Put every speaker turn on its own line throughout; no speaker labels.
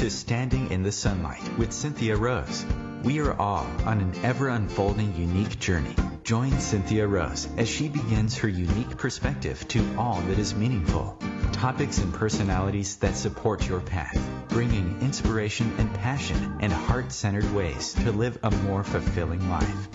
to Standing in the Sunlight with Cynthia Rose. We are all on an ever-unfolding unique journey. Join Cynthia Rose as she begins her unique perspective to all that is meaningful. Topics and personalities that support your path, bringing inspiration and passion and heart-centered ways to live a more fulfilling life.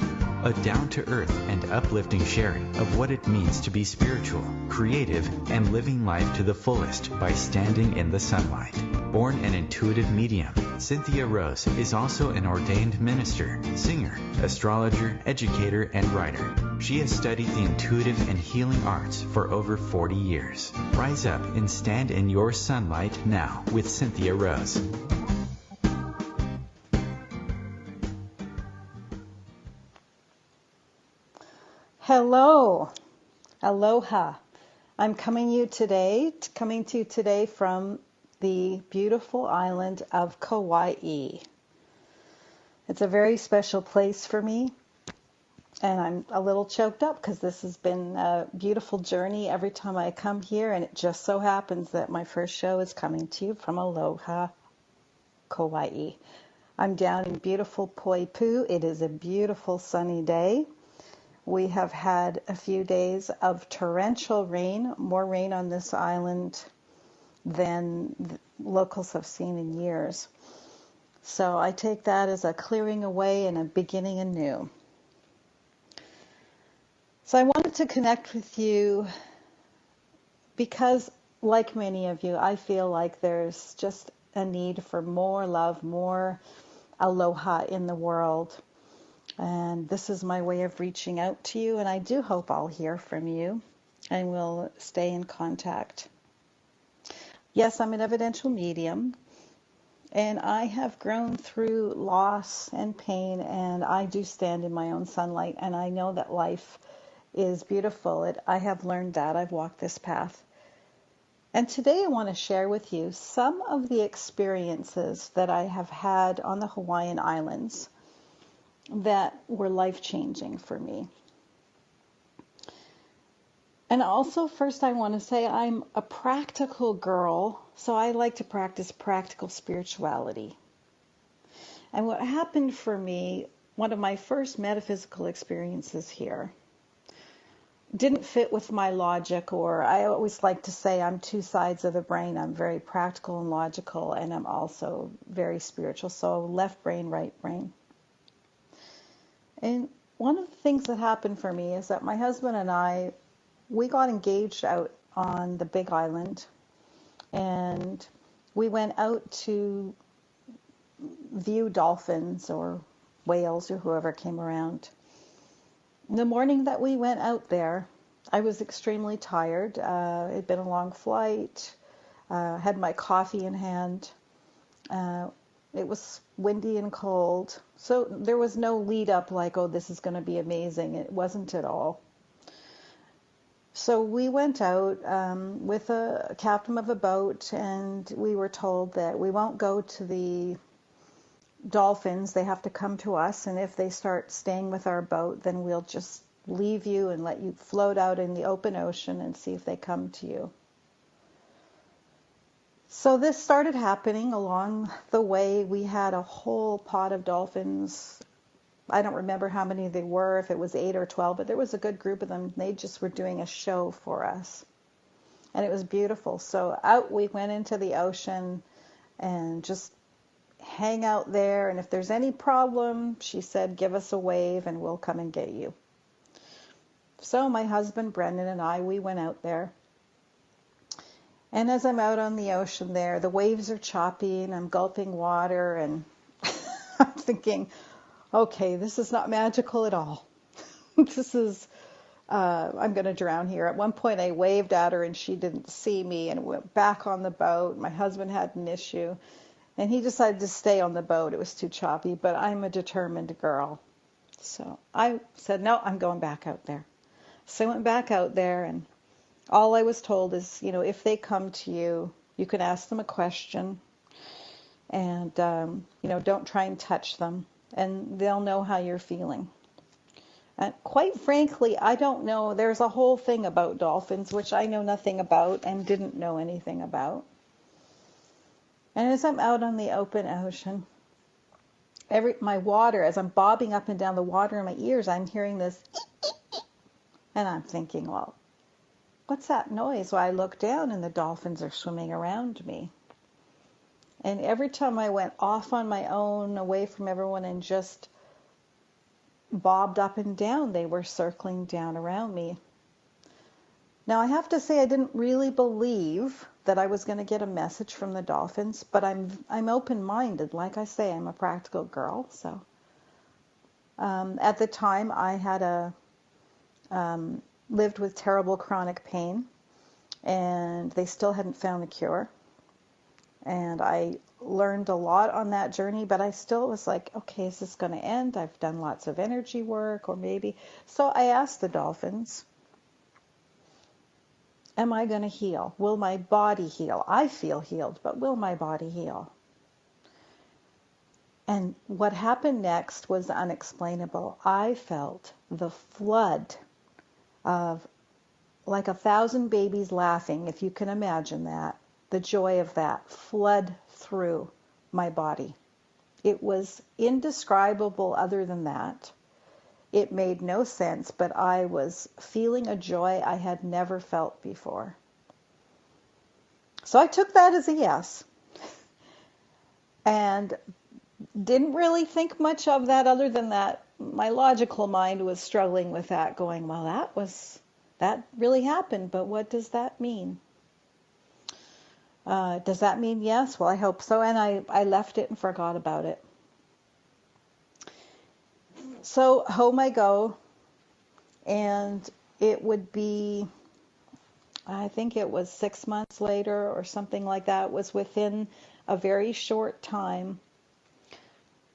A down-to-earth and uplifting sharing of what it means to be spiritual, creative, and living life to the fullest by standing in the sunlight. Born an intuitive medium, Cynthia Rose is also an ordained minister, singer, astrologer, educator, and writer. She has studied the intuitive and healing arts for over 40 years. Rise up and stand in your sunlight now with Cynthia Rose.
Hello, aloha. I'm coming to you today from the beautiful island of Kauai. It's a very special place for me, and I'm a little choked up because this has been a beautiful journey every time I come here, and it just so happens that my first show is coming to you from Aloha, Kauai. I'm down in beautiful Poipu. It is a beautiful sunny day. We have had a few days of torrential rain, more rain on this island than locals have seen in years. So I take that as a clearing away and a beginning anew. So I wanted to connect with you because, like many of you, I feel like there's just a need for more love, more aloha in the world. And this is my way of reaching out to you, and I do hope I'll hear from you and we'll stay in contact. Yes, I'm an evidential medium, and I have grown through loss and pain, and I do stand in my own sunlight, and I know that life is beautiful. I have learned that. I've walked this path. And today I want to share with you some of the experiences that I have had on the Hawaiian Islands that were life-changing for me. And also, first I want to say I'm a practical girl, so I like to practice practical spirituality. And what happened for me, one of my first metaphysical experiences here, didn't fit with my logic, or I always like to say I'm two sides of the brain. I'm very practical and logical, and I'm also very spiritual, so left brain, right brain. And one of the things that happened for me is that my husband and I, we got engaged out on the Big Island, and we went out to view dolphins or whales or whoever came around. The morning that we went out there, I was extremely tired. It had been a long flight, had my coffee in hand. It was windy and cold, so there was no lead up like, oh, this is going to be amazing. It wasn't at all. So we went out with a captain of a boat, and we were told that we won't go to the dolphins. They have to come to us, and if they start staying with our boat, then we'll just leave you and let you float out in the open ocean and see if they come to you. So this started happening along the way. We had a whole pod of dolphins. I don't remember how many they were, if it was 8 or 12, but there was a good group of them. They just were doing a show for us. And it was beautiful. So out we went into the ocean and just hang out there. And if there's any problem, she said, give us a wave and we'll come and get you. So my husband, Brendan, and I, we went out there. And as I'm out on the ocean there, the waves are choppy and I'm gulping water, and I'm thinking, okay, this is not magical at all. This is, I'm going to drown here. At one point I waved at her and she didn't see me and went back on the boat. My husband had an issue and he decided to stay on the boat. It was too choppy, but I'm a determined girl. So I said, no, I'm going back out there. So I went back out there, and all I was told is, if they come to you, you can ask them a question, and, don't try and touch them, and they'll know how you're feeling. And quite frankly, I don't know. There's a whole thing about dolphins, which I know nothing about and didn't know anything about. And as I'm out on the open ocean, my water, as I'm bobbing up and down the water in my ears, I'm hearing this, and I'm thinking, well, what's that noise? Well, I look down and the dolphins are swimming around me. And every time I went off on my own, away from everyone, and just bobbed up and down, they were circling down around me. Now, I have to say I didn't really believe that I was going to get a message from the dolphins, but I'm open-minded. Like I say, I'm a practical girl. So at the time, I had lived with terrible chronic pain, and they still hadn't found a cure. And I learned a lot on that journey, but I still was like, okay, is this going to end? I've done lots of energy work, or maybe. So I asked the dolphins, am I going to heal? Will my body heal? I feel healed, but will my body heal? And what happened next was unexplainable. I felt the flood of like 1,000 babies laughing, if you can imagine that. The joy of that flood through my body. It was indescribable other than that. It made no sense, but I was feeling a joy I had never felt before. So I took that as a yes. And didn't really think much of that other than that my logical mind was struggling with that, going, well, that really happened, but what does that mean? Does that mean yes? Well, I hope so. And I left it and forgot about it. So home I go, and it would be, I think it was 6 months later or something like that. It was within a very short time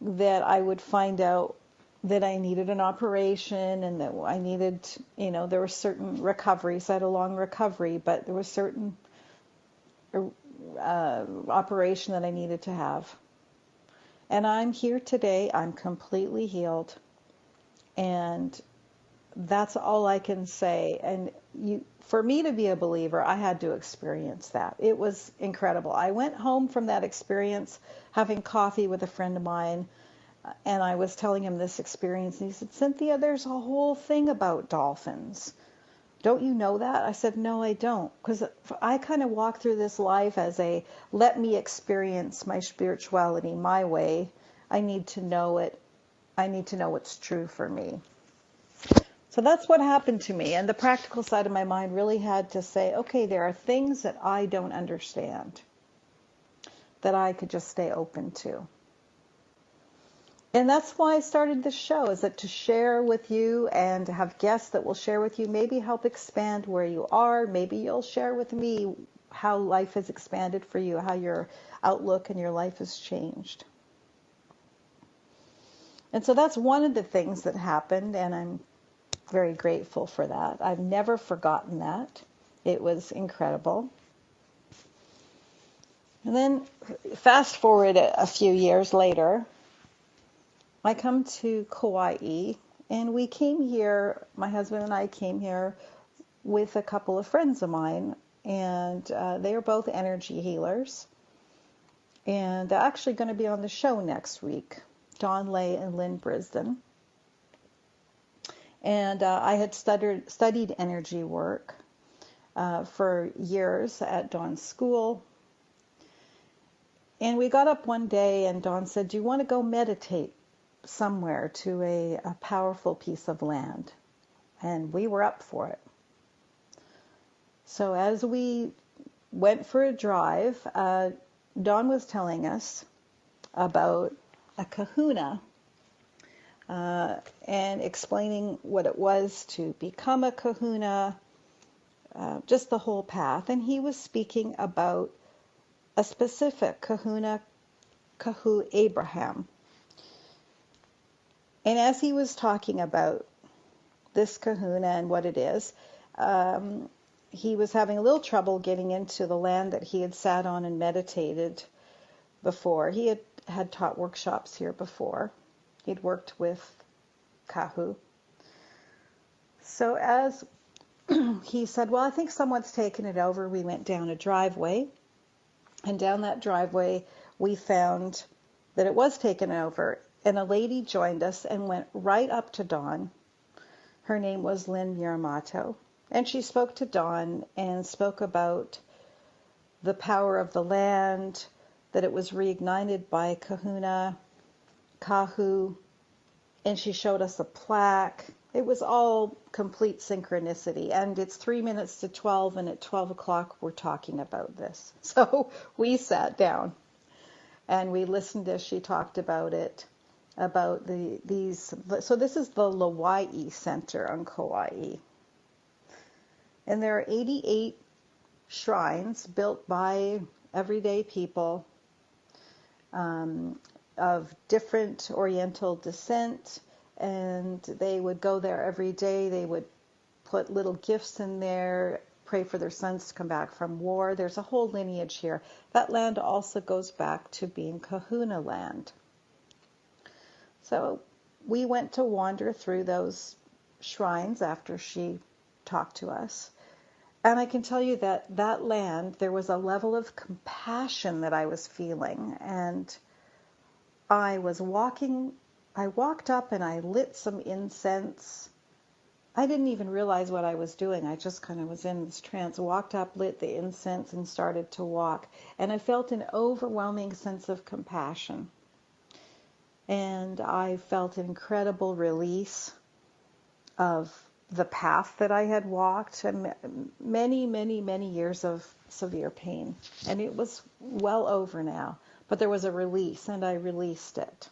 that I would find out that I needed an operation, and that I needed, there were certain recoveries. I had a long recovery, but there was certain operation that I needed to have. And I'm here today. I'm completely healed. And that's all I can say. And for me to be a believer, I had to experience that. It was incredible. I went home from that experience having coffee with a friend of mine, and I was telling him this experience, and he said, Cynthia, there's a whole thing about dolphins. Don't you know that? I said, no, I don't. Because I kind of walk through this life as let me experience my spirituality my way. I need to know it. I need to know what's true for me. So that's what happened to me. And the practical side of my mind really had to say, okay, there are things that I don't understand that I could just stay open to. And that's why I started this show, is that to share with you and to have guests that will share with you, maybe help expand where you are. Maybe you'll share with me how life has expanded for you, how your outlook and your life has changed. And so that's one of the things that happened, and I'm very grateful for that. I've never forgotten that. It was incredible. And then fast forward a few years later, I come to Kauai, and we came here, my husband and I came here with a couple of friends of mine, and they are both energy healers, and they're actually going to be on the show next week, Dawn Lay and Lynn Brisden. And I had studied energy work for years at Dawn's school. And we got up one day, and Dawn said, do you want to go meditate somewhere to a powerful piece of land? And we were up for it. So as we went for a drive, Dawn was telling us about a kahuna, and explaining what it was to become a kahuna, just the whole path. And he was speaking about a specific kahuna, Kahu Abraham. And as he was talking about this kahuna and what it is, he was having a little trouble getting into the land that he had sat on and meditated before. He had taught workshops here before. He'd worked with Kahu. So as he said, well, I think someone's taken it over, we went down a driveway, And down that driveway, we found that it was taken over. And a lady joined us and went right up to Dawn. Her name was Lynn Muramoto. And she spoke to Dawn and spoke about the power of the land, that it was reignited by Kahuna, Kahu, and she showed us a plaque. It was all complete synchronicity. And it's 3 minutes to 12, and at 12 o'clock we're talking about this. So we sat down and we listened as she talked about it, about these. So this is the Lawai'i Center on Kauai. And there are 88 shrines built by everyday people of different Oriental descent, and they would go there every day. They would put little gifts in there, pray for their sons to come back from war. There's a whole lineage here. That land also goes back to being Kahuna land. So we went to wander through those shrines after she talked to us. And I can tell you that that land, there was a level of compassion that I was feeling. And I walked up and I lit some incense. I didn't even realize what I was doing. I just kind of was in this trance, walked up, lit the incense, and started to walk. And I felt an overwhelming sense of compassion. And I felt an incredible release of the path that I had walked, and many, many, many years of severe pain. And it was well over now, but there was a release, and I released it.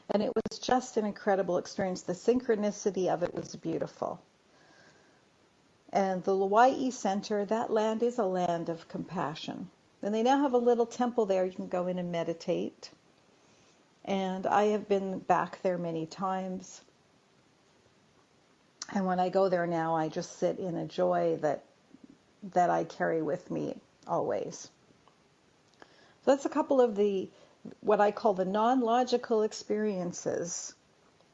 And it was just an incredible experience. The synchronicity of it was beautiful. And the Lawai'i Center, that land is a land of compassion. And they now have a little temple there. You can go in and meditate. And I have been back there many times. And when I go there now, I just sit in a joy that I carry with me always. So that's a couple of what I call the non-logical experiences.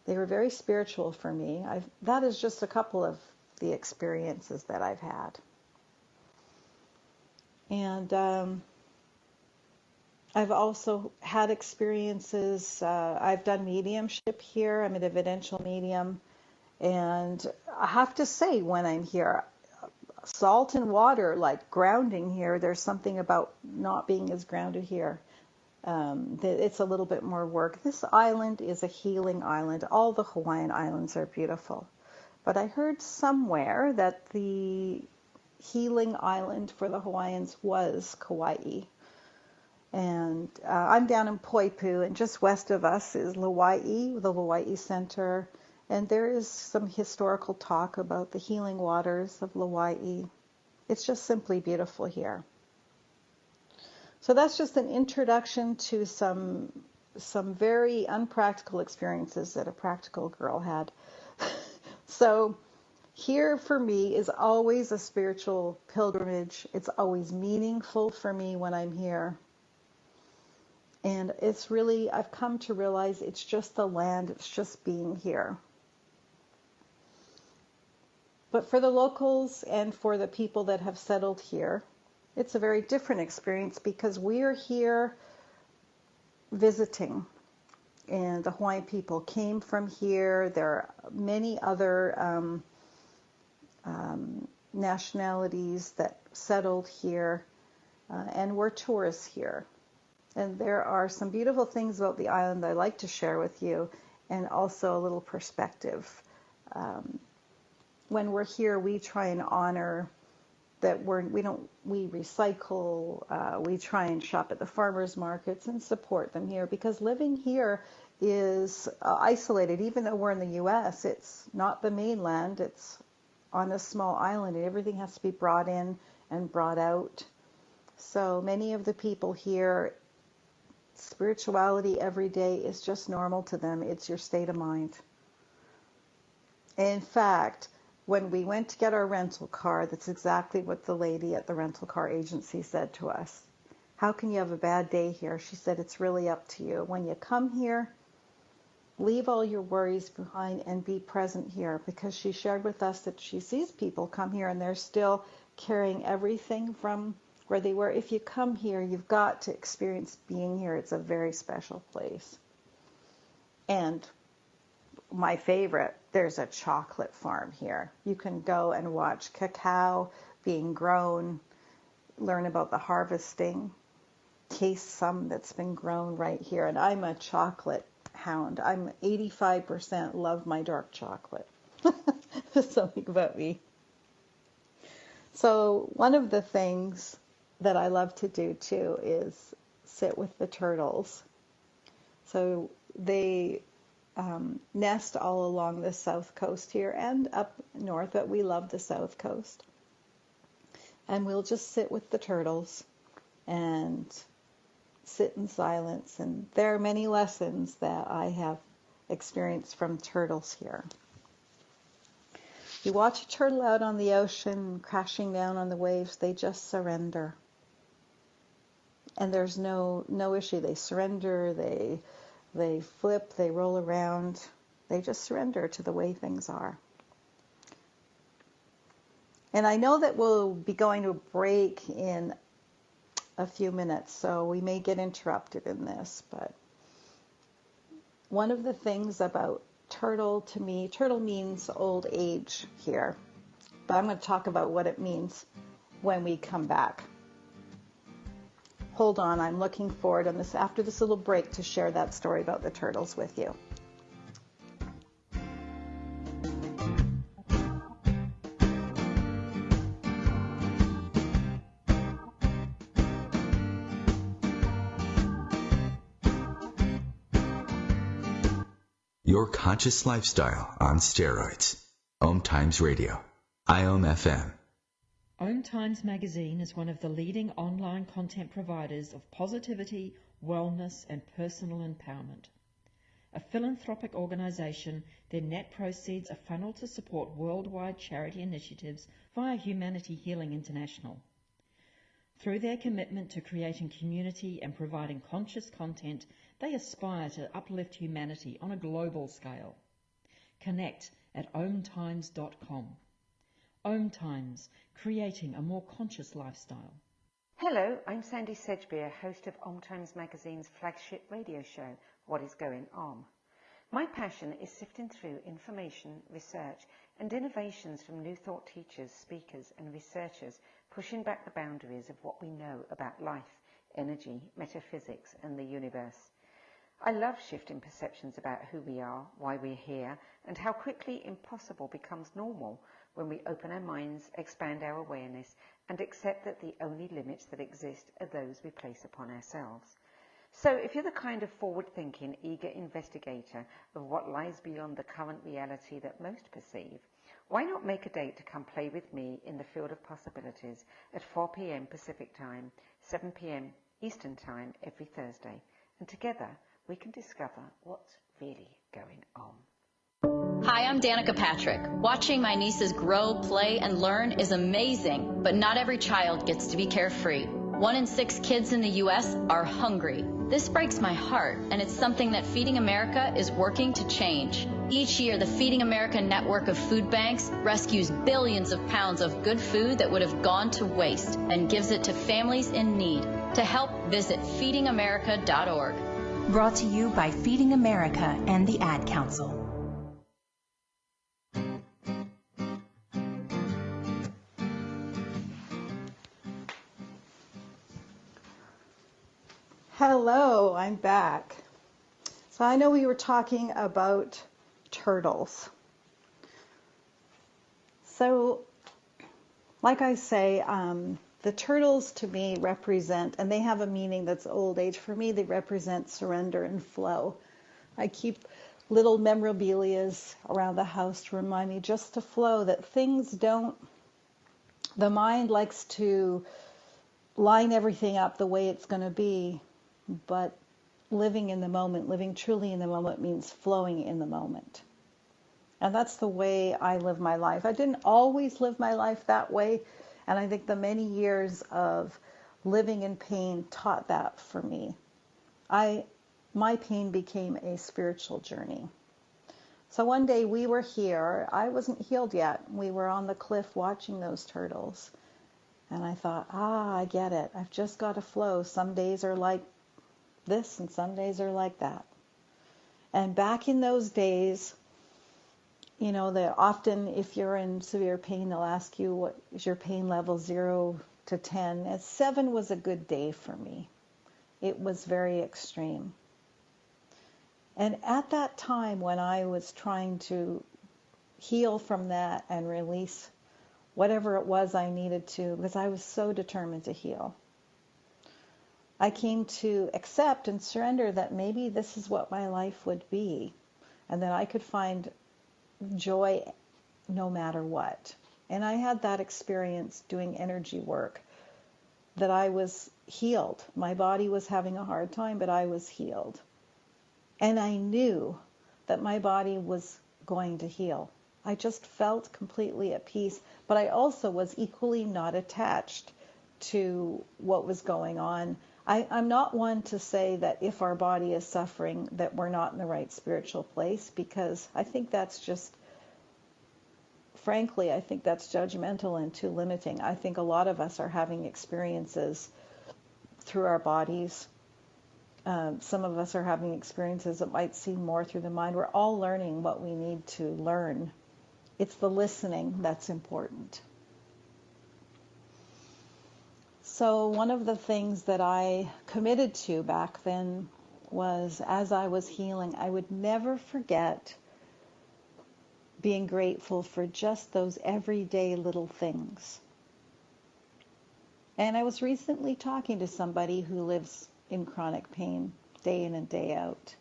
They were very spiritual for me. That is just a couple of the experiences that I've had. And I've also had experiences. I've done mediumship here. I'm an evidential medium. And I have to say, when I'm here, salt and water, like grounding here, there's something about not being as grounded here. It's a little bit more work. This island is a healing island. All the Hawaiian islands are beautiful. But I heard somewhere that the healing island for the Hawaiians was Kauai. And I'm down in Poipu, and just west of us is Lawai'i, the Lawai'i Center. And there is some historical talk about the healing waters of Lawai'i. It's just simply beautiful here. So that's just an introduction to some very unpractical experiences that a practical girl had. So here for me is always a spiritual pilgrimage. It's always meaningful for me when I'm here. And it's really, I've come to realize it's just the land, it's just being here. But for the locals and for the people that have settled here, it's a very different experience because we're here visiting. And the Hawaiian people came from here. There are many other nationalities that settled here, and we're tourists here. And there are some beautiful things about the island that I'd like to share with you, and also a little perspective. When we're here, we try and honor that we recycle, we try and shop at the farmers markets and support them here, because living here is isolated. Even though we're in the U.S., it's not the mainland, it's on a small island, and everything has to be brought in and brought out. So many of the people here, spirituality every day is just normal to them. It's your state of mind. In fact, when we went to get our rental car, that's exactly what the lady at the rental car agency said to us. How can you have a bad day here? She said, it's really up to you. When you come here, leave all your worries behind and be present here, because she shared with us that she sees people come here and they're still carrying everything from where they were. If you come here, you've got to experience being here. It's a very special place. And my favorite, there's a chocolate farm here. You can go and watch cacao being grown, learn about the harvesting, taste some that's been grown right here. And I'm a chocolate hound. I'm 85% love my dark chocolate. There's something about me. So one of the things that I love to do too is sit with the turtles. So they nest all along the south coast here and up north, but we love the south coast. And we'll just sit with the turtles and sit in silence. And there are many lessons that I have experienced from turtles here. You watch a turtle out on the ocean crashing down on the waves, they just surrender. And there's no issue. They surrender, they flip, they roll around. They just surrender to the way things are. And I know that we'll be going to a break in a few minutes, so we may get interrupted in this. But one of the things about turtle, to me, turtle means old age here. But I'm going to talk about what it means when we come back. Hold on, I'm looking forward on this after this little break to share that story about the turtles with you.
Your conscious lifestyle on steroids. OMTimes Radio. IOM FM.
OMTimes Magazine is one of the leading online content providers of positivity, wellness, and personal empowerment. A philanthropic organization, their net proceeds are funneled to support worldwide charity initiatives via Humanity Healing International. Through their commitment to creating community and providing conscious content, they aspire to uplift humanity on a global scale. Connect at omtimes.com. OMTimes, creating a more conscious lifestyle.
Hello, I'm Sandy Sedgbeer, host of OMTimes Magazine's flagship radio show, What is Going On? My passion is sifting through information, research, and innovations from New Thought teachers, speakers, and researchers pushing back the boundaries of what we know about life, energy, metaphysics, and the universe. I love shifting perceptions about who we are, why we're here, and how quickly impossible becomes normal when we open our minds, expand our awareness, and accept that the only limits that exist are those we place upon ourselves. So if you're the kind of forward-thinking, eager investigator of what lies beyond the current reality that most perceive, why not make a date to come play with me in the field of possibilities at 4 p.m. Pacific Time, 7 p.m. Eastern Time every Thursday, and together we can discover what's really going on.
Hi, I'm Danica Patrick. Watching my nieces grow, play, and learn is amazing, but not every child gets to be carefree. 1 in 6 kids in the U.S. are hungry. This breaks my heart, and it's something that Feeding America is working to change. Each year, the Feeding America network of food banks rescues billions of pounds of good food that would have gone to waste and gives it to families in need. To help, visit feedingamerica.org.
Brought to you by Feeding America and the Ad Council.
Hello, I'm back. So I know we were talking about turtles. So, like I say, the turtles to me represent, and they have a meaning that's old age. For me, they represent surrender and flow. I keep little memorabilias around the house to remind me just to flow, that things don't, the mind likes to line everything up the way it's going to be, but living in the moment, living truly in the moment means flowing in the moment. And that's the way I live my life. I didn't always live my life that way, and I think the many years of living in pain taught that for me. My pain became a spiritual journey. So one day we were here. I wasn't healed yet. We were on the cliff watching those turtles. And I thought, I get it. I've just got to flow. Some days are like this and some days are like that. And back in those days, you know, that often if you're in severe pain, they'll ask you, what is your pain level, 0 to 10? And 7 was a good day for me. It was very extreme. And at that time when I was trying to heal from that and release whatever it was I needed to, because I was so determined to heal, I came to accept and surrender that maybe this is what my life would be, and that I could find joy no matter what. And I had that experience doing energy work, that I was healed. My body was having a hard time, but I was healed. And I knew that my body was going to heal. I just felt completely at peace, but I also was equally not attached to what was going on. I'm not one to say that if our body is suffering that we're not in the right spiritual place, because I think that's just, frankly, I think that's judgmental and too limiting. I think a lot of us are having experiences through our bodies. Some of us are having experiences that might seem more through the mind. We're all learning what we need to learn. It's the listening that's important. So one of the things that I committed to back then was, as I was healing, I would never forget being grateful for just those everyday little things. And I was recently talking to somebody who lives in chronic pain day in and day out.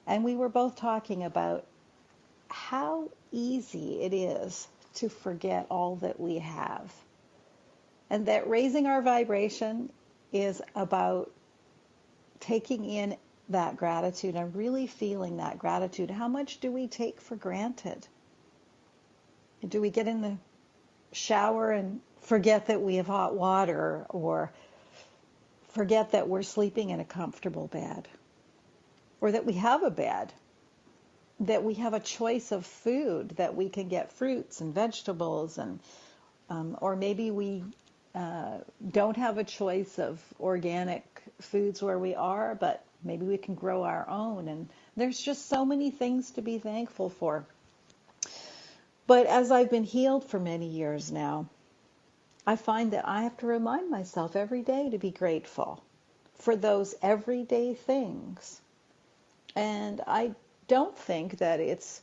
And we were both talking about how easy it is to forget all that we have. And that raising our vibration is about taking in that gratitude and really feeling that gratitude. How much do we take for granted? Do we get in the shower and forget that we have hot water, or forget that we're sleeping in a comfortable bed, or that we have a bed, that we have a choice of food, that we can get fruits and vegetables, and or maybe we don't have a choice of organic foods where we are, but maybe we can grow our own. And there's just so many things to be thankful for. But as I've been healed for many years now, I find that I have to remind myself every day to be grateful for those everyday things. And I don't think that it's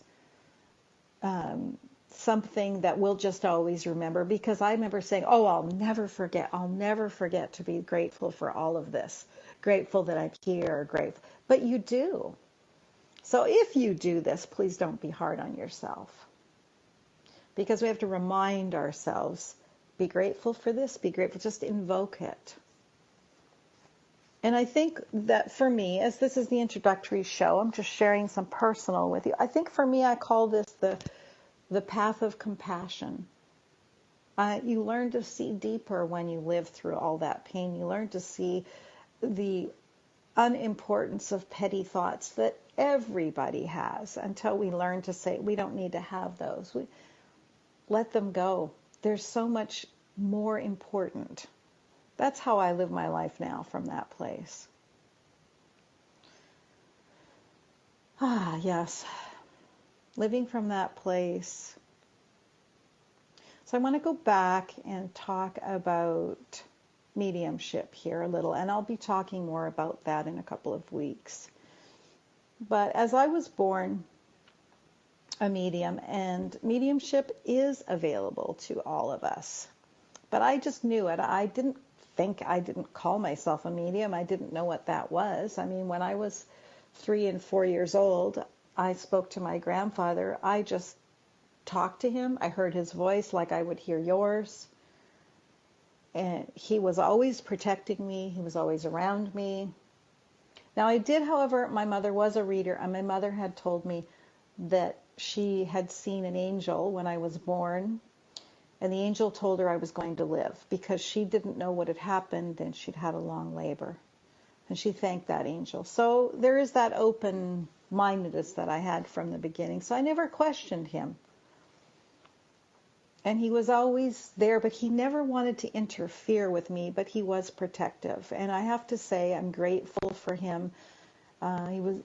something that we'll just always remember, because I remember saying, I'll never forget to be grateful for all of this, grateful that I'm here, grateful. But you do. So if you do this, please don't be hard on yourself, because we have to remind ourselves, be grateful for this, be grateful, just invoke it. And I think that for me, as this is the introductory show, I'm just sharing some personal with you. I think for me, I call this the path of compassion. You learn to see deeper when you live through all that pain. You learn to see the unimportance of petty thoughts that everybody has, until we learn to say, we don't need to have those. We let them go. There's so much more important. That's how I live my life now, from that place. Yes. Living from that place. So I want to go back and talk about mediumship here a little, and I'll be talking more about that in a couple of weeks. But as I was born a medium, and mediumship is available to all of us, but I just knew it. I didn't call myself a medium. I didn't know what that was. I mean, when I was 3 and 4 years old, I spoke to my grandfather. I just talked to him. I heard his voice like I would hear yours. And he was always protecting me. He was always around me. Now I did, however, my mother was a reader, and my mother had told me that she had seen an angel when I was born, and the angel told her I was going to live, because she didn't know what had happened and she'd had a long labor. And she thanked that angel. So there is that open-mindedness that I had from the beginning. So I never questioned him. And he was always there, but he never wanted to interfere with me, but he was protective. And I have to say, I'm grateful for him.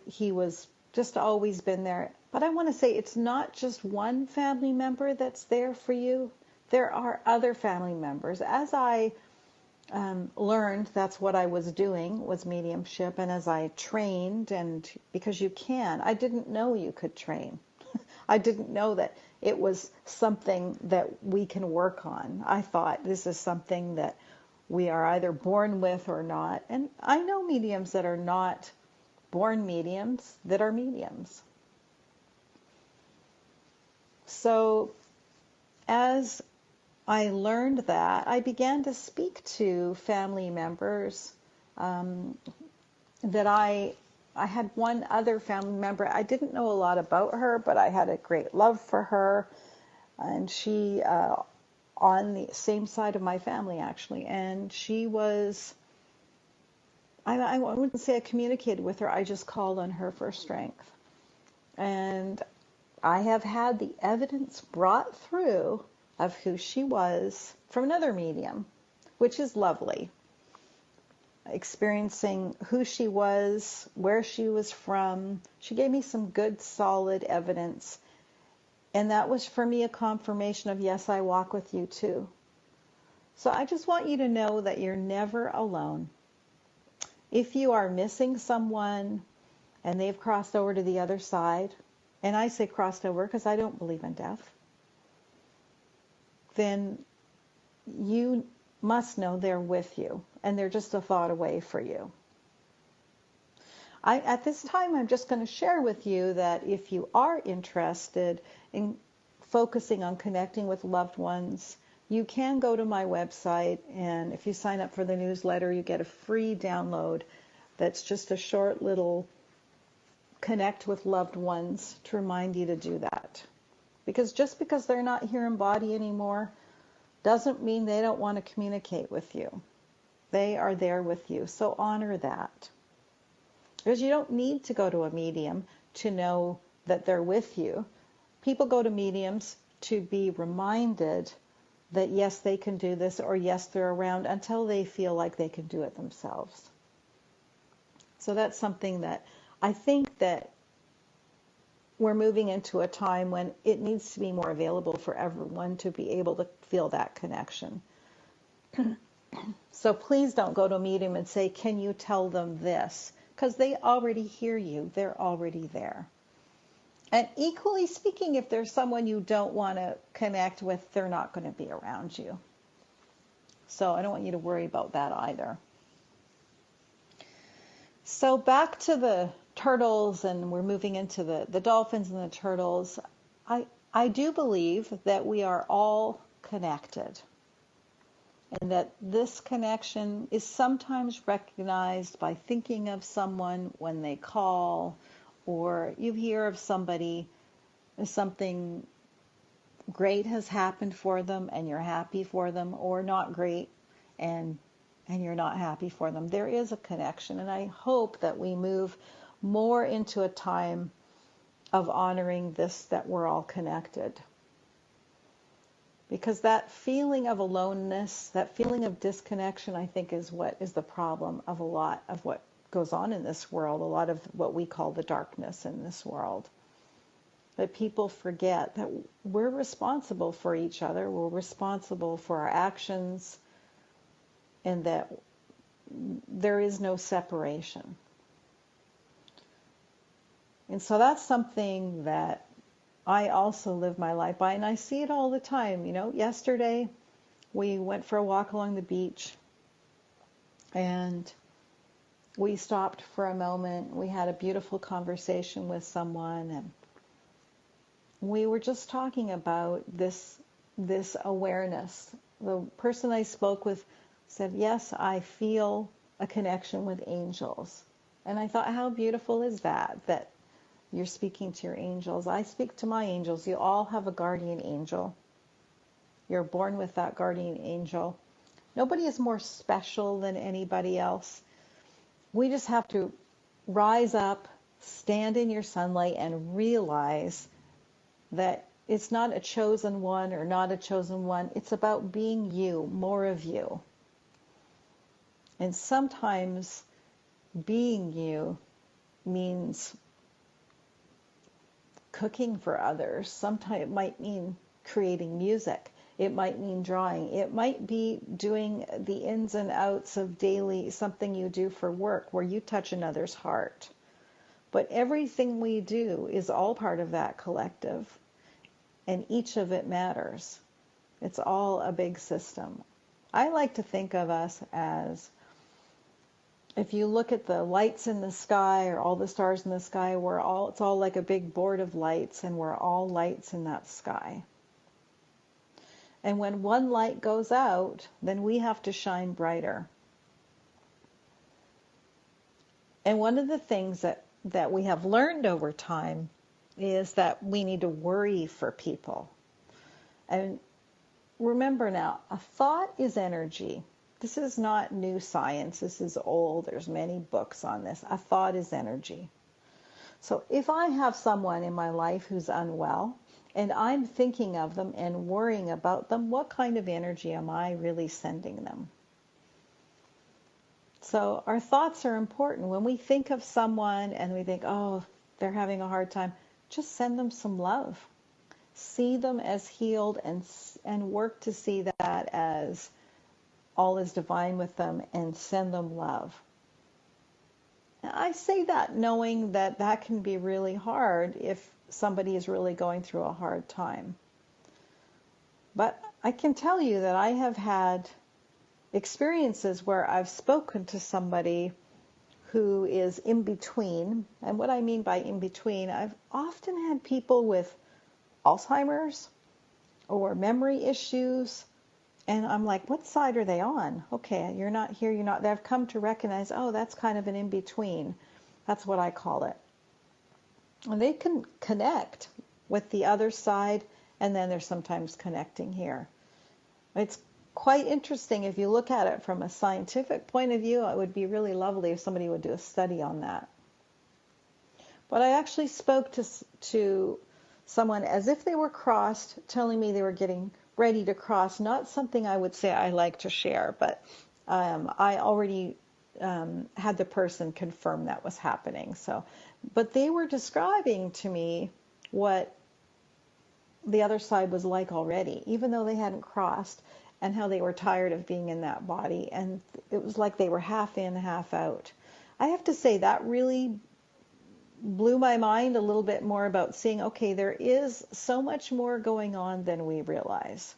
He was just always been there. But I want to say it's not just one family member that's there for you. There are other family members. As I learned that's what I was doing, was mediumship, and as I trained, and because you can, I didn't know you could train. I didn't know that it was something that we can work on. I thought this is something that we are either born with or not. And I know mediums that are not born mediums that are mediums. So as I learned that, I began to speak to family members that I had one other family member. I didn't know a lot about her, but I had a great love for her. And she, on the same side of my family, actually. And she was, I wouldn't say I communicated with her. I just called on her for strength. And I have had the evidence brought through of who she was from another medium, which is lovely. Experiencing who she was, where she was from. She gave me some good, solid evidence. And that was for me a confirmation of, yes, I walk with you too. So I just want you to know that you're never alone. If you are missing someone and they've crossed over to the other side, and I say crossed over because I don't believe in death, then you must know they're with you, and they're just a thought away for you. At this time, I'm just going to share with you that if you are interested in focusing on connecting with loved ones, you can go to my website, and if you sign up for the newsletter, you get a free download that's just a short little connect with loved ones to remind you to do that. Because just because they're not here in body anymore doesn't mean they don't want to communicate with you. They are there with you, so honor that. Because you don't need to go to a medium to know that they're with you. People go to mediums to be reminded that yes, they can do this, or yes, they're around, until they feel like they can do it themselves. So that's something that I think that we're moving into a time when it needs to be more available for everyone to be able to feel that connection. So please don't go to a medium and say, can you tell them this? Because they already hear you. They're already there. And equally speaking, if there's someone you don't want to connect with, they're not going to be around you. So I don't want you to worry about that either. So back to the turtles, and we're moving into the dolphins and the turtles. I do believe that we are all connected, and that this connection is sometimes recognized by thinking of someone when they call, or you hear of somebody, something great has happened for them and you're happy for them, or not great and you're not happy for them. There is a connection, and I hope that we move more into a time of honoring this, that we're all connected. Because that feeling of aloneness, that feeling of disconnection, I think is what is the problem of a lot of what goes on in this world, a lot of what we call the darkness in this world. That people forget that we're responsible for each other, we're responsible for our actions, and that there is no separation. And so that's something that I also live my life by, and I see it all the time. You know, yesterday we went for a walk along the beach, and we stopped for a moment. We had a beautiful conversation with someone, and we were just talking about this awareness. The person I spoke with said, yes, I feel a connection with angels. And I thought, how beautiful is that you're speaking to your angels. I speak to my angels. You all have a guardian angel. You're born with that guardian angel. Nobody is more special than anybody else. We just have to rise up, stand in your sunlight, and realize that it's not a chosen one or not a chosen one. It's about being you, more of you. And sometimes being you means cooking for others. Sometimes it might mean creating music. It might mean drawing. It might be doing the ins and outs of daily, something you do for work where you touch another's heart. But everything we do is all part of that collective, and each of it matters. It's all a big system. I like to think of us as, if you look at the lights in the sky or all the stars in the sky, it's all like a big board of lights, and we're all lights in that sky. And when one light goes out, then we have to shine brighter. And one of the things that we have learned over time is that we need to worry for people. And remember now, a thought is energy. This is not new science. This is old. There's many books on this. A thought is energy. So if I have someone in my life who's unwell, and I'm thinking of them and worrying about them, what kind of energy am I really sending them? So our thoughts are important. When we think of someone and we think, oh, they're having a hard time, just send them some love. See them as healed and work to see that as all is divine with them, and send them love. Now, I say that knowing that that can be really hard if somebody is really going through a hard time. But I can tell you that I have had experiences where I've spoken to somebody who is in between. And what I mean by in between, I've often had people with Alzheimer's or memory issues. And I'm like, what side are they on? Okay, you're not here, you're not. They've come to recognize, oh, that's kind of an in between. That's what I call it. And they can connect with the other side, and then they're sometimes connecting here. It's quite interesting if you look at it from a scientific point of view. It would be really lovely if somebody would do a study on that. But I actually spoke to someone as if they were crossed, telling me they were getting ready to cross. Not something I would say I like to share, but I already had the person confirm that was happening. But they were describing to me what the other side was like already, even though they hadn't crossed, and how they were tired of being in that body. And it was like they were half in, half out. I have to say that really blew my mind a little bit more about seeing, okay, there is so much more going on than we realize.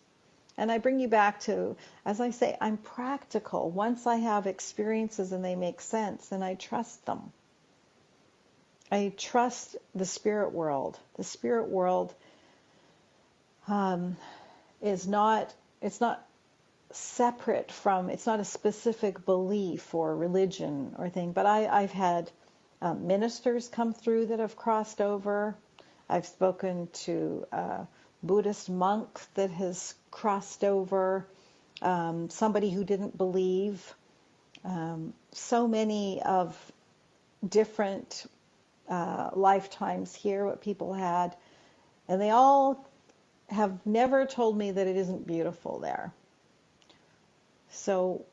And I bring you back to, as I say, I'm practical. Once I have experiences and they make sense, and I trust them. I trust the spirit world. The spirit world is not, it's not separate from, it's not a specific belief or religion or thing, but I've had ministers come through that have crossed over. I've spoken to a Buddhist monk that has crossed over, somebody who didn't believe, so many of different lifetimes here, what people had, and they all have never told me that it isn't beautiful there. So,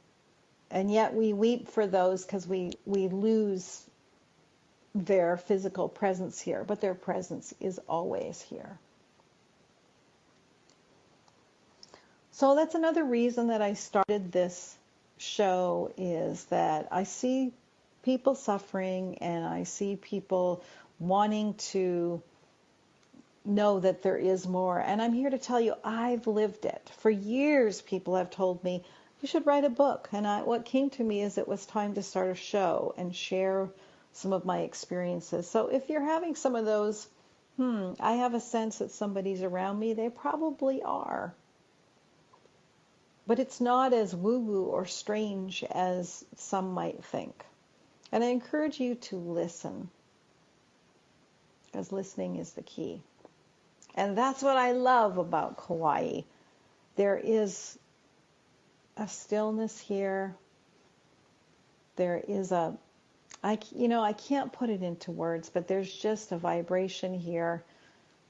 and yet we weep for those because we lose their physical presence here, but their presence is always here. So that's another reason that I started this show, is that I see people suffering and I see people wanting to know that there is more. And I'm here to tell you, I've lived it. For years, people have told me, you should write a book. And what came to me is it was time to start a show and share some of my experiences. So if you're having some of those, I have a sense that somebody's around me, they probably are. But it's not as woo-woo or strange as some might think. And I encourage you to listen, because listening is the key. And that's what I love about Kauai. There is a stillness here. There is I can't put it into words, but there's just a vibration here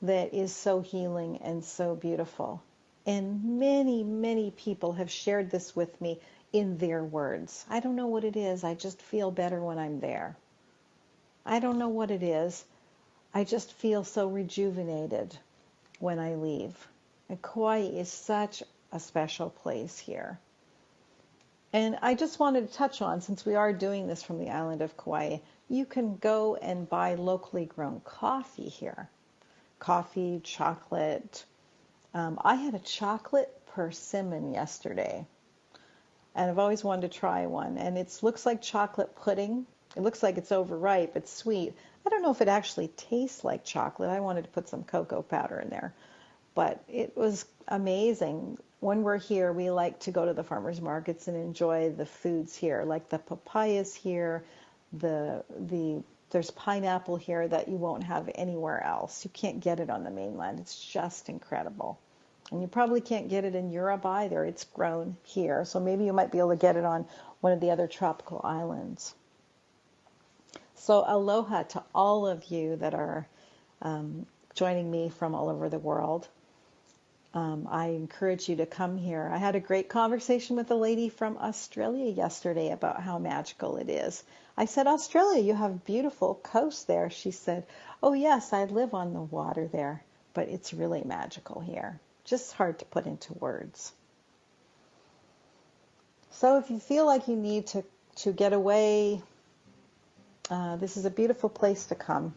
that is so healing and so beautiful. And many, many people have shared this with me in their words. I don't know what it is. I just feel better when I'm there. I don't know what it is. I just feel so rejuvenated when I leave. And Kauai is such a special place here. And I just wanted to touch on, since we are doing this from the island of Kauai, you can go and buy locally grown coffee here. Coffee, chocolate. I had a chocolate persimmon yesterday, and I've always wanted to try one. And it looks like chocolate pudding. It looks like it's overripe. It's sweet. I don't know if it actually tastes like chocolate. I wanted to put some cocoa powder in there, but it was amazing. When we're here, we like to go to the farmers markets and enjoy the foods here, like the papayas here. There's pineapple here that you won't have anywhere else. You can't get it on the mainland. It's just incredible. And you probably can't get it in Europe either. It's grown here. So maybe you might be able to get it on one of the other tropical islands. So aloha to all of you that are joining me from all over the world. I encourage you to come here. I had a great conversation with a lady from Australia yesterday about how magical it is. I said, Australia, you have beautiful coast there. She said, oh yes, I live on the water there, but it's really magical here. Just hard to put into words. So if you feel like you need to get away, this is a beautiful place to come.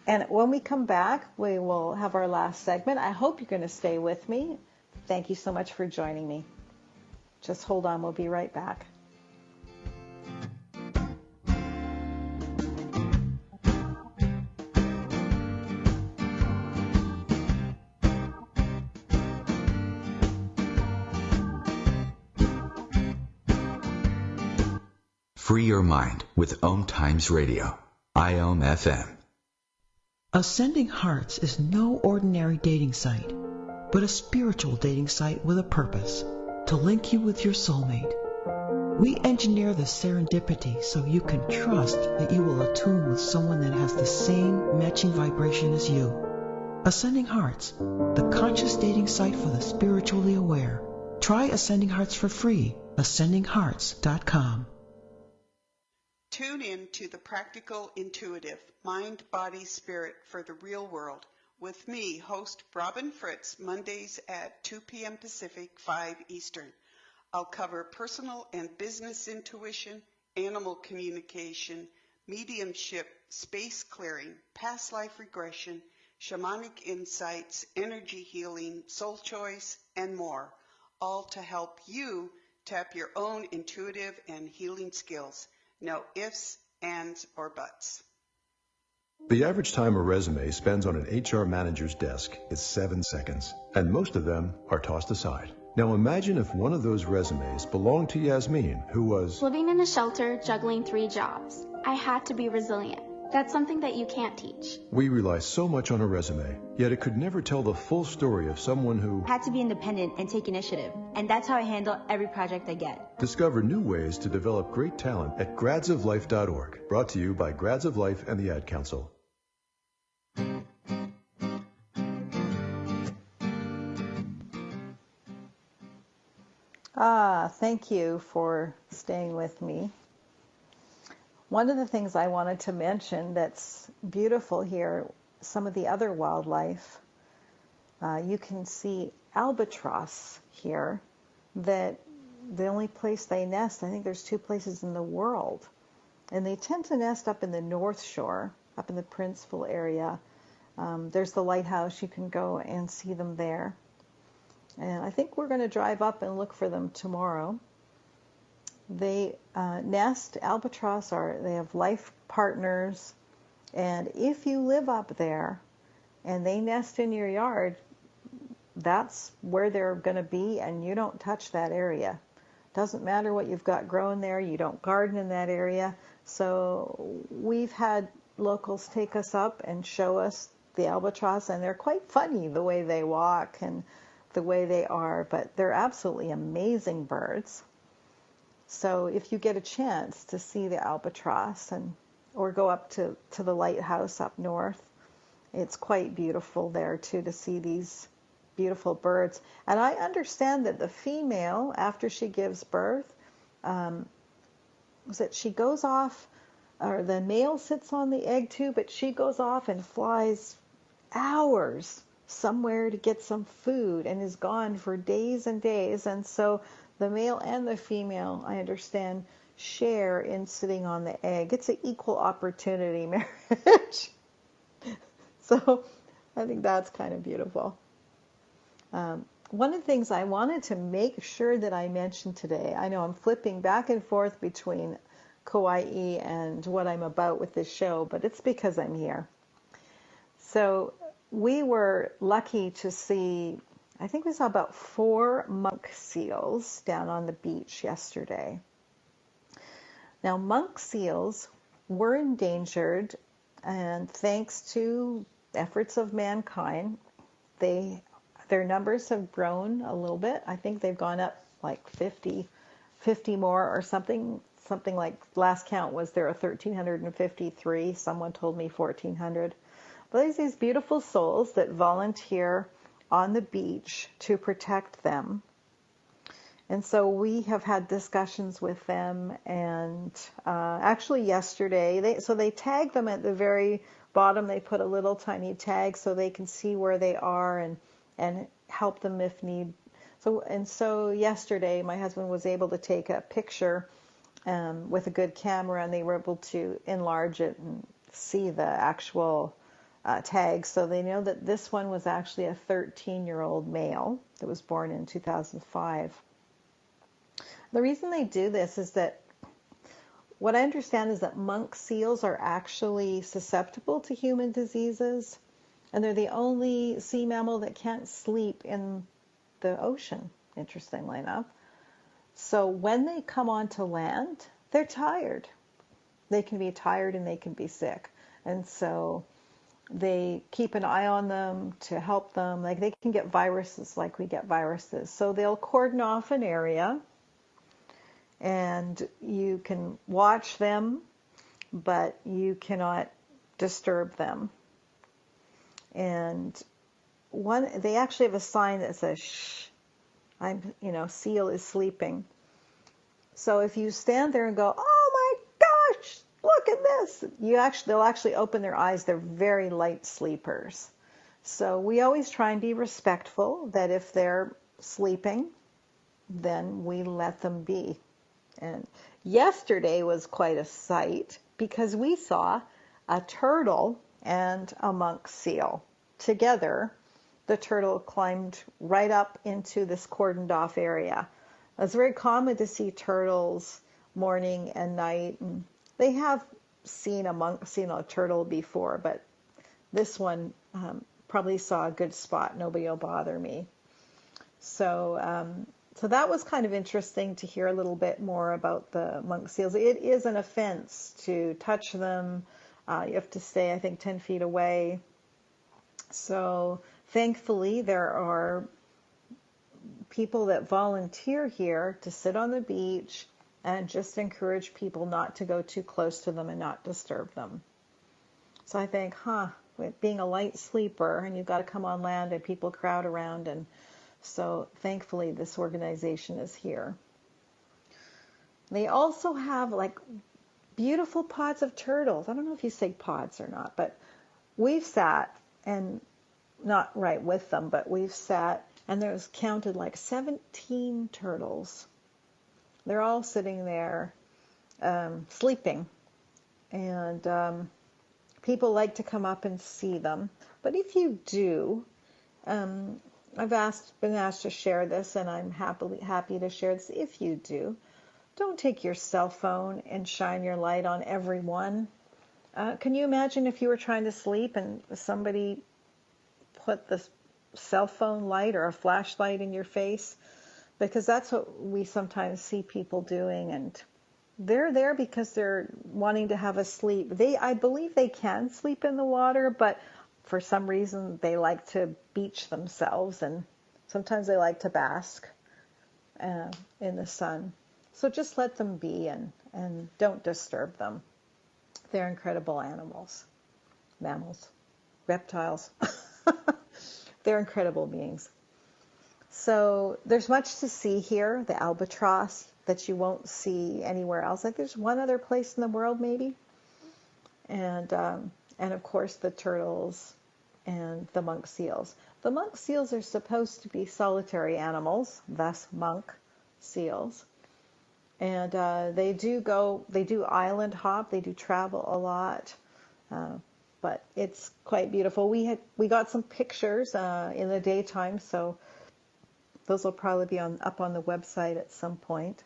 And when we come back, we will have our last segment. I hope you're going to stay with me. Thank you so much for joining me. Just hold on. We'll be right back.
Free your mind with OMTimes Radio, IOM FM.
Ascending Hearts is no ordinary dating site, but a spiritual dating site with a purpose, to link you with your soulmate. We engineer the serendipity so you can trust that you will attune with someone that has the same matching vibration as you. Ascending Hearts, the conscious dating site for the spiritually aware. Try Ascending Hearts for free, ascendinghearts.com.
Tune in to The Practical Intuitive, Mind, Body, Spirit for the Real World with me, host Robin Fritz, Mondays at 2 p.m. Pacific, 5 Eastern. I'll cover personal and business intuition, animal communication, mediumship, space clearing, past life regression, shamanic insights, energy healing, soul choice, and more, all to help you tap your own intuitive and healing skills. No ifs, ands, or buts.
The average time a resume spends on an HR manager's desk is 7 seconds, and most of them are tossed aside. Now imagine if one of those resumes belonged to Yasmin, who was
living in a shelter, juggling 3 jobs. I had to be resilient. That's something that you can't teach.
We rely so much on a resume, yet it could never tell the full story of someone who
had to be independent and take initiative. And that's how I handle every project I get.
Discover new ways to develop great talent at gradsoflife.org. Brought to you by Grads of Life and the Ad Council.
Thank you for staying with me. One of the things I wanted to mention that's beautiful here, some of the other wildlife, you can see albatross here, that the only place they nest, I think there's 2 places in the world. And they tend to nest up in the North Shore, up in the Princeville area. There's the lighthouse, you can go and see them there. And I think we're going to drive up and look for them tomorrow. They nest, albatross they have life partners, and if you live up there and they nest in your yard, that's where they're going to be, and you don't touch that area. Doesn't matter what you've got growing there, you don't garden in that area. So we've had locals take us up and show us the albatross, and they're quite funny the way they walk and the way they are, but they're absolutely amazing birds. So if you get a chance to see the albatross or go up to the lighthouse up north, it's quite beautiful there too to see these beautiful birds. And I understand that the female, after she gives birth, is that she goes off, or the male sits on the egg too, but she goes off and flies hours somewhere to get some food and is gone for days and days. And so the male and the female, I understand, share in sitting on the egg. It's an equal opportunity marriage. So I think that's kind of beautiful. One of the things I wanted to make sure that I mentioned today, I know I'm flipping back and forth between Kauai and what I'm about with this show, but it's because I'm here. So we were lucky to see, I think we saw about 4 monk seals down on the beach yesterday. Now, monk seals were endangered, and thanks to efforts of mankind, their numbers have grown a little bit. I think they've gone up like 50 more or something like, last count was there 1,353. Someone told me 1,400. But there's these beautiful souls that volunteer on the beach to protect them. And so we have had discussions with them, and actually yesterday, they tag them at the very bottom. They put a little tiny tag so they can see where they are and help them if need. So yesterday, my husband was able to take a picture with a good camera, and they were able to enlarge it and see the actual tag. So they know that this one was actually a 13-year-old male that was born in 2005. The reason they do this is that what I understand is that monk seals are actually susceptible to human diseases, and they're the only sea mammal that can't sleep in the ocean, interestingly enough. So when they come onto land, they're tired. They can be tired and they can be sick. And so they keep an eye on them to help them. Like, they can get viruses like we get viruses. So they'll cordon off an area, and you can watch them, but you cannot disturb them. And they actually have a sign that says, "Shh, seal is sleeping." So if you stand there and go, "Oh my gosh, look at this," they'll actually open their eyes. They're very light sleepers. So we always try and be respectful, that if they're sleeping, then we let them be. And yesterday was quite a sight, because we saw a turtle and a monk seal together. The turtle climbed right up into this cordoned off area. It's very common to see turtles morning and night, and they have seen a turtle before, but this one probably saw a good spot. Nobody will bother me. So that was kind of interesting to hear a little bit more about the monk seals. It is an offense to touch them. You have to stay, I think, 10 feet away. So thankfully, there are people that volunteer here to sit on the beach and just encourage people not to go too close to them and not disturb them. So I think, with being a light sleeper, and you've got to come on land and people crowd around, and so thankfully this organization is here. They also have like beautiful pods of turtles. I don't know if you say pods or not, but we've sat, and not right with them, but we've sat, and there's counted like 17 turtles. They're all sitting there sleeping, and people like to come up and see them. But if you do, I've been asked to share this, and I'm happy to share this. If you do, don't take your cell phone and shine your light on everyone. Can you imagine if you were trying to sleep and somebody put the cell phone light or a flashlight in your face? Because that's what we sometimes see people doing, and they're there because they're wanting to have a sleep. I believe they can sleep in the water, but for some reason they like to beach themselves, and sometimes they like to bask in the sun. So just let them be, and don't disturb them. They're incredible mammals. reptiles. They're incredible beings. So there's much to see here. The albatross that you won't see anywhere else. Like there's one other place in the world maybe. And of course the turtles and the monk seals. The monk seals are supposed to be solitary animals, thus monk seals. And they do island hop, they do travel a lot. But it's quite beautiful. We got some pictures in the daytime, so those will probably be up on the website at some point.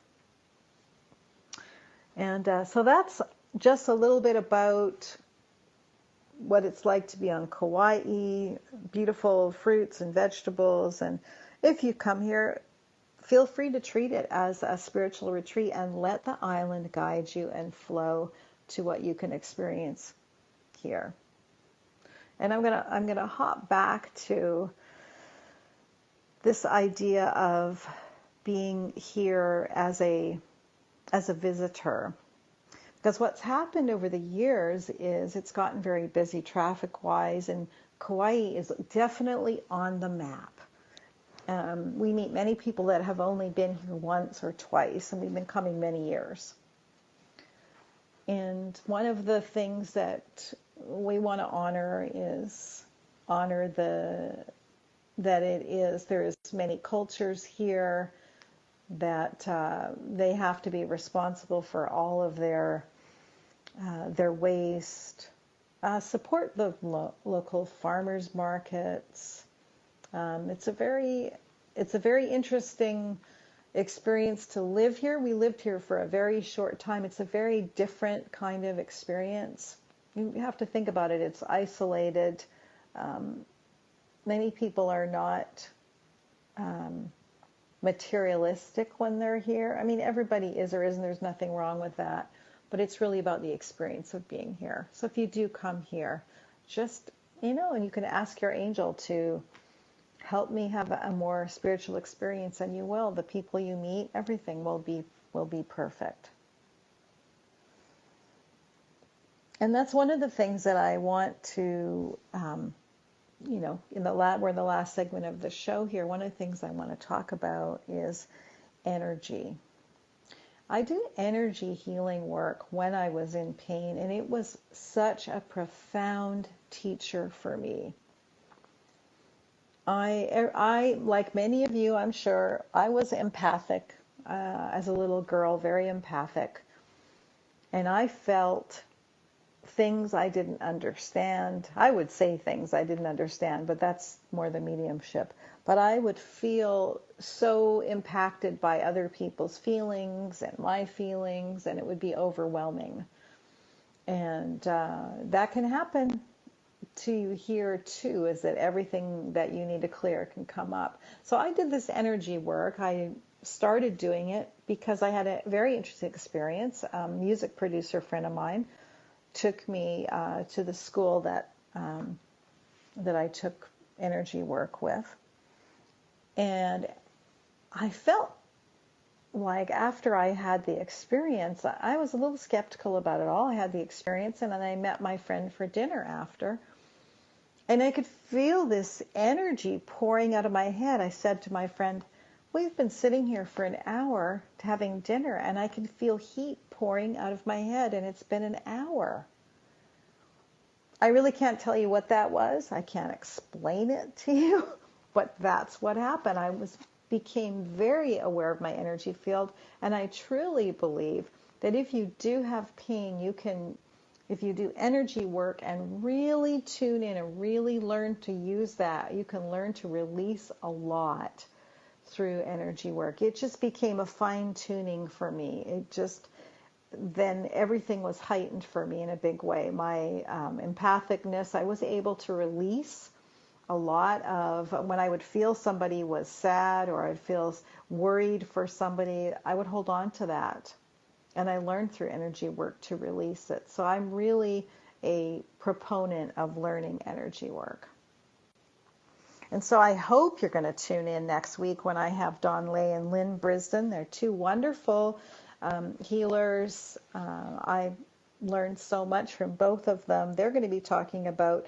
And so that's just a little bit about what it's like to be on Kauai, beautiful fruits and vegetables. And if you come here, feel free to treat it as a spiritual retreat and let the island guide you and flow to what you can experience here. And I'm gonna hop back to this idea of being here as a visitor. Because what's happened over the years is it's gotten very busy traffic-wise, and Kauai is definitely on the map. We meet many people that have only been here once or twice, and we've been coming many years. And one of the things that we want to honor is there is many cultures here that they have to be responsible for all of their waste, support the local farmers markets. It's a very interesting experience to live here. We lived here for a very short time. It's a very different kind of experience. You have to think about it. It's isolated. Many people are not materialistic when they're here. I mean, everybody is or isn't. There's nothing wrong with that. But it's really about the experience of being here. So if you do come here, just, and you can ask your angel to help me have a more spiritual experience, and you will. The people you meet, everything will be perfect. And that's one of the things that I want to, we're in the last segment of the show here. One of the things I want to talk about is energy. I did energy healing work when I was in pain, and it was such a profound teacher for me. I, like many of you, I'm sure, I was empathic as a little girl, very empathic. And I felt things I didn't understand. I would say things I didn't understand, but that's more the mediumship. But I would feel so impacted by other people's feelings and my feelings, and it would be overwhelming. And that can happen to you here too, is that everything that you need to clear can come up. So I did this energy work. I started doing it because I had a very interesting experience. A music producer friend of mine took me to the school that I took energy work with. And I felt like after I had the experience, I was a little skeptical about it all. I had the experience, and then I met my friend for dinner after. And I could feel this energy pouring out of my head. I said to my friend, we've been sitting here for an hour having dinner, and I can feel heat pouring out of my head, and it's been an hour. I really can't tell you what that was. I can't explain it to you, but that's what happened. I became very aware of my energy field, and I truly believe that if you do have pain, if you do energy work and really tune in and really learn to use that, you can learn to release a lot through energy work. It just became a fine-tuning for me. Then everything was heightened for me in a big way. My empathicness, I was able to release a lot of, when I would feel somebody was sad or I'd feel worried for somebody, I would hold on to that. And I learned through energy work to release it. So I'm really a proponent of learning energy work. And so I hope you're going to tune in next week when I have Dawn Lay and Lynn Brisden. They're two wonderful healers. I learned so much from both of them. They're going to be talking about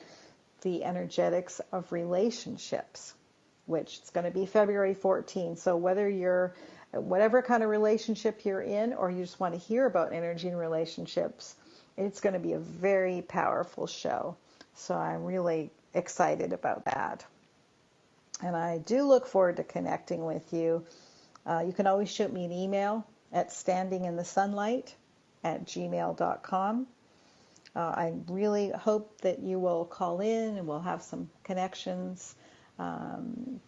the energetics of relationships, which is going to be February 14th. So whatever kind of relationship you're in, or you just want to hear about energy and relationships, it's going to be a very powerful show. So I'm really excited about that. And I do look forward to connecting with you. You can always shoot me an email at standinginthesunlight@gmail.com. I really hope that you will call in and we'll have some connections.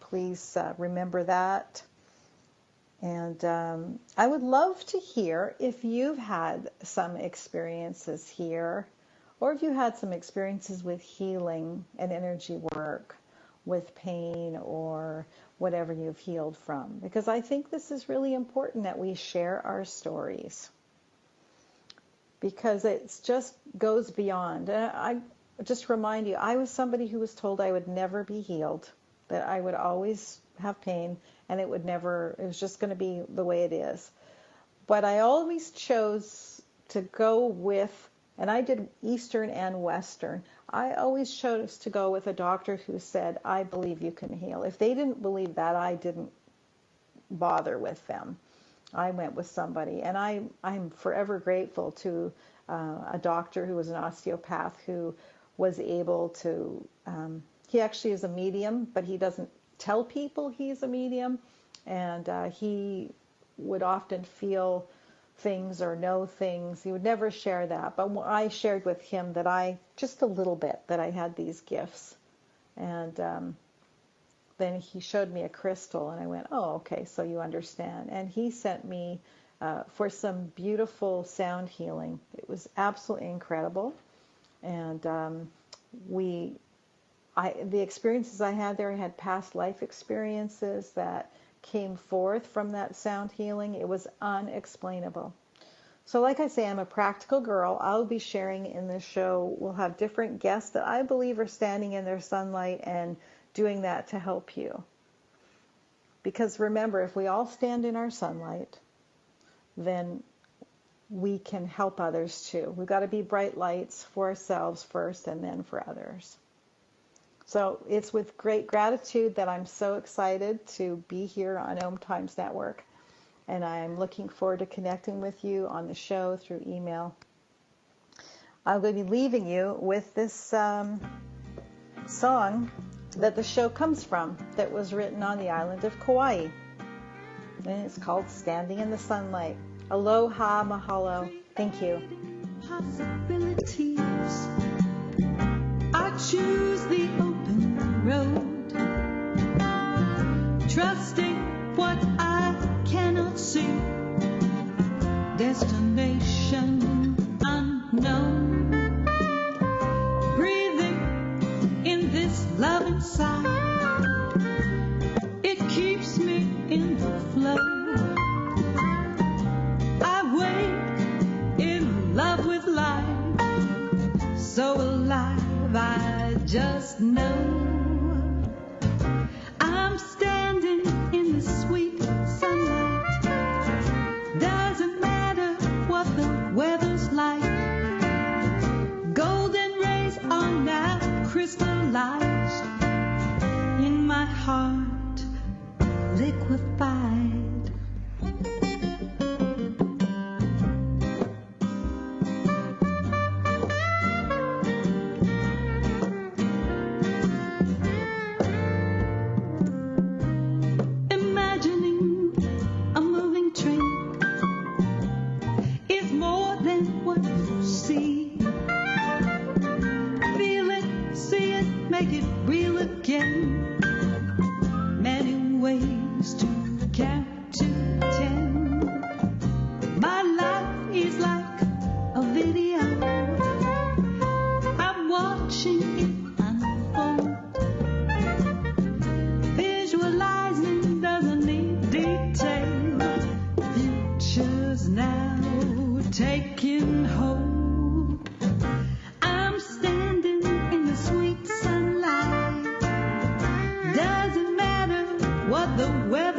Please remember that. And I would love to hear if you've had some experiences here, or if you had some experiences with healing and energy work, with pain or whatever you've healed from. Because I think this is really important that we share our stories. Because it just goes beyond. And I just remind you, I was somebody who was told I would never be healed, that I would always have pain, and it was just going to be the way it is. But I always chose to go with, and I did Eastern and Western, I always chose to go with a doctor who said, I believe you can heal. If they didn't believe that, I didn't bother with them. I went with somebody, and I'm forever grateful to a doctor who was an osteopath who was able to, he actually is a medium, but he doesn't tell people he's a medium, and he would often feel things or know things. He would never share that, but I shared with him that just a little bit, that I had these gifts, and then he showed me a crystal, and I went, oh, okay, so you understand. And he sent me for some beautiful sound healing. It was absolutely incredible. And the experiences I had there, I had past life experiences that came forth from that sound healing. It was unexplainable. So like I say, I'm a practical girl. I'll be sharing in this show. We'll have different guests that I believe are standing in their sunlight and doing that to help you. Because remember, if we all stand in our sunlight, then we can help others too. We've got to be bright lights for ourselves first and then for others. So it's with great gratitude that I'm so excited to be here on OMTimes Network. And I'm looking forward to connecting with you on the show through email. I'm going to be leaving you with this song that the show comes from, that was written on the island of Kauai. And it's called Standing in the Sunlight. Aloha, mahalo. Thank you.
Possibilities. I choose the open road, trusting what I cannot see. Destination unknown. Breathing in this love inside. It keeps me in the flow. I wake in love with life. So alive, I just know I'm standing in the sweet sunlight. Doesn't matter what the weather's like. Golden rays are now crystallized in my heart, liquefied. The weather